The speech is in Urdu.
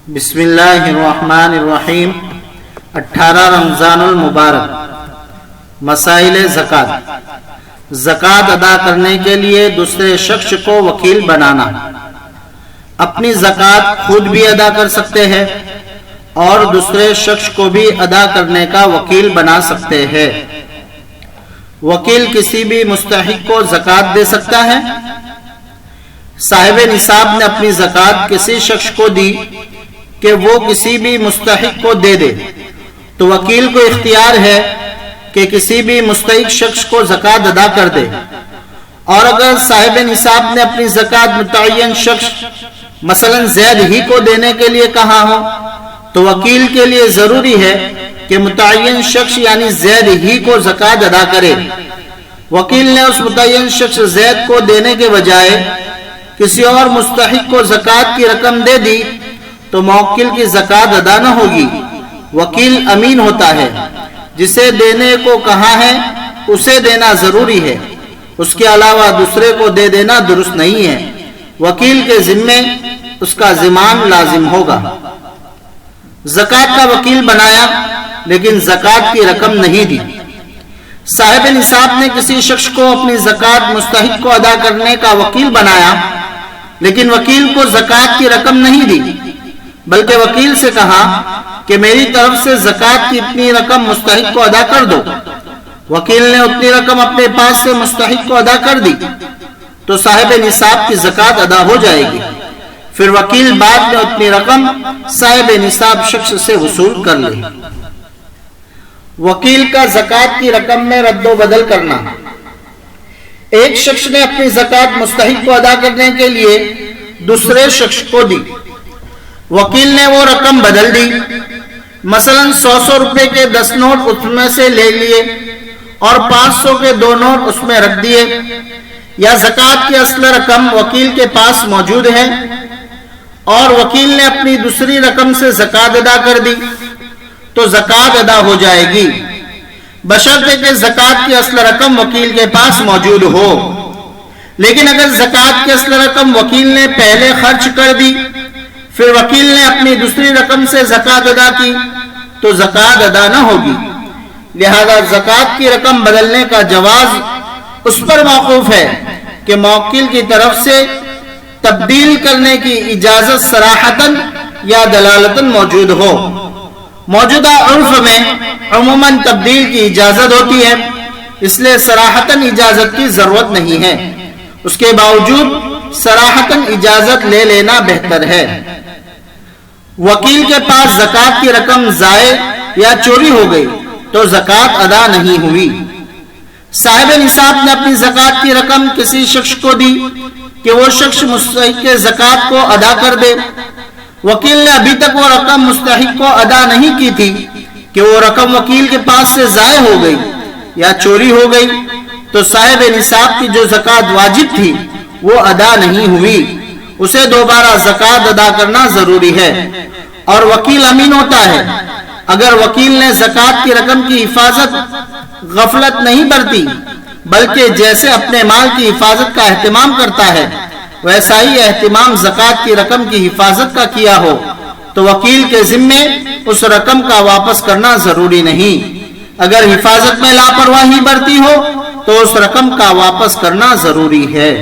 بسم اللہ الرحمن الرحیم 18 رمضان المبارک۔ مسائل زکوٰۃ۔ زکوٰۃ ادا کرنے کے لیے دوسرے شخص کو وکیل بنانا۔ اپنی زکوٰۃ خود بھی ادا کر سکتے ہیں اور دوسرے شخص کو بھی ادا کرنے کا وکیل بنا سکتے ہیں۔ وکیل کسی بھی مستحق کو زکوٰۃ دے سکتا ہے۔ صاحب نصاب نے اپنی زکوٰۃ کسی شخص کو دی کہ وہ کسی بھی مستحق کو دے دے تو وکیل کو اختیار ہے کہ کسی بھی مستحق شخص کو زکوٰۃ ادا کر دے، اور اگر صاحب نصاب نے اپنی زکوٰۃ متعین شخص مثلا زید ہی کو دینے کے لیے کہا ہو تو وکیل کے لیے ضروری ہے کہ متعین شخص یعنی زید ہی کو زکوٰۃ ادا کرے۔ وکیل نے اس متعین شخص زید کو دینے کے بجائے کسی اور مستحق کو زکوٰۃ کی رقم دے دی تو موکل کی زکوٰۃ ادا نہ ہوگی۔ وکیل امین ہوتا ہے، جسے دینے کو کہا ہے اسے دینا ضروری ہے، اس کے علاوہ دوسرے کو دے دینا درست نہیں ہے۔ وکیل کے ذمے اس کا ضمان لازم ہوگا۔ زکوٰۃ کا وکیل بنایا لیکن زکوٰۃ کی رقم نہیں دی۔ صاحب نصاب نے کسی شخص کو اپنی زکوٰۃ مستحق کو ادا کرنے کا وکیل بنایا لیکن وکیل کو زکوٰۃ کی رقم نہیں دی، بلکہ وکیل سے کہا کہ میری طرف سے زکوٰۃ کی اتنی رقم مستحق کو ادا کر دو۔ وکیل نے اتنی رقم اپنے پاس سے مستحق کو ادا کر دی تو صاحب نصاب کی زکوٰۃ ادا ہو جائے گی۔ پھر وکیل بعد میں اتنی رقم صاحب نصاب شخص سے وصول کر لے۔ وکیل کا زکوٰۃ کی رقم میں رد و بدل کرنا۔ ایک شخص نے اپنی زکوٰۃ مستحق کو ادا کرنے کے لیے دوسرے شخص کو دی۔ وکیل نے وہ رقم بدل دی، مثلا 100 روپے کے 10 نوٹ اس میں سے لے لیے اور 500 کے 2 نوٹ اس میں رکھ دیے، یا زکوٰۃ کی اصل رقم وکیل کے پاس موجود ہے اور وکیل نے اپنی دوسری رقم سے زکوٰۃ ادا کر دی تو زکوٰۃ ادا ہو جائے گی، بشرطے کہ زکوٰۃ کی اصل رقم وکیل کے پاس موجود ہو۔ لیکن اگر زکوٰۃ کی اصل رقم وکیل نے پہلے خرچ کر دی پھر وکیل نے اپنی دوسری رقم سے زکوٰۃ ادا کی تو زکوٰۃ ادا نہ ہوگی۔ لہذا زکوٰۃ کی رقم بدلنے کا جواز اس پر موقوف ہے کہ موکل کی طرف سے تبدیل کرنے کی اجازت صراحتاً یا دلالتاً موجود ہو۔ موجودہ عرف میں عموماً تبدیل کی اجازت ہوتی ہے، اس لیے صراحتاً اجازت کی ضرورت نہیں ہے، اس کے باوجود صراحتاً اجازت لے لینا بہتر ہے۔ وکیل کے پاس زکوٰۃ کی رقم ضائع یا چوری ہو گئی تو زکوٰۃ ادا نہیں ہوئی۔ صاحب نصاب نے اپنی زکوٰۃ کی رقم کسی شخص کو دی کہ وہ شخص مستحق زکوٰۃ کو ادا کر دے۔ وکیل نے ابھی تک وہ رقم مستحق کو ادا نہیں کی تھی کہ وہ رقم وکیل کے پاس سے ضائع ہو گئی یا چوری ہو گئی تو صاحب نصاب کی جو زکوٰۃ واجب تھی وہ ادا نہیں ہوئی، اسے دوبارہ زکوٰۃ ادا کرنا ضروری ہے۔ اور وکیل امین ہوتا ہے، اگر وکیل نے زکوٰۃ کی رقم کی حفاظت غفلت نہیں برتی بلکہ جیسے اپنے مال کی حفاظت کا اہتمام کرتا ہے ویسا ہی اہتمام زکوٰۃ کی رقم کی حفاظت کا کیا ہو تو وکیل کے ذمے اس رقم کا واپس کرنا ضروری نہیں۔ اگر حفاظت میں لاپرواہی برتی ہو تو اس رقم کا واپس کرنا ضروری ہے۔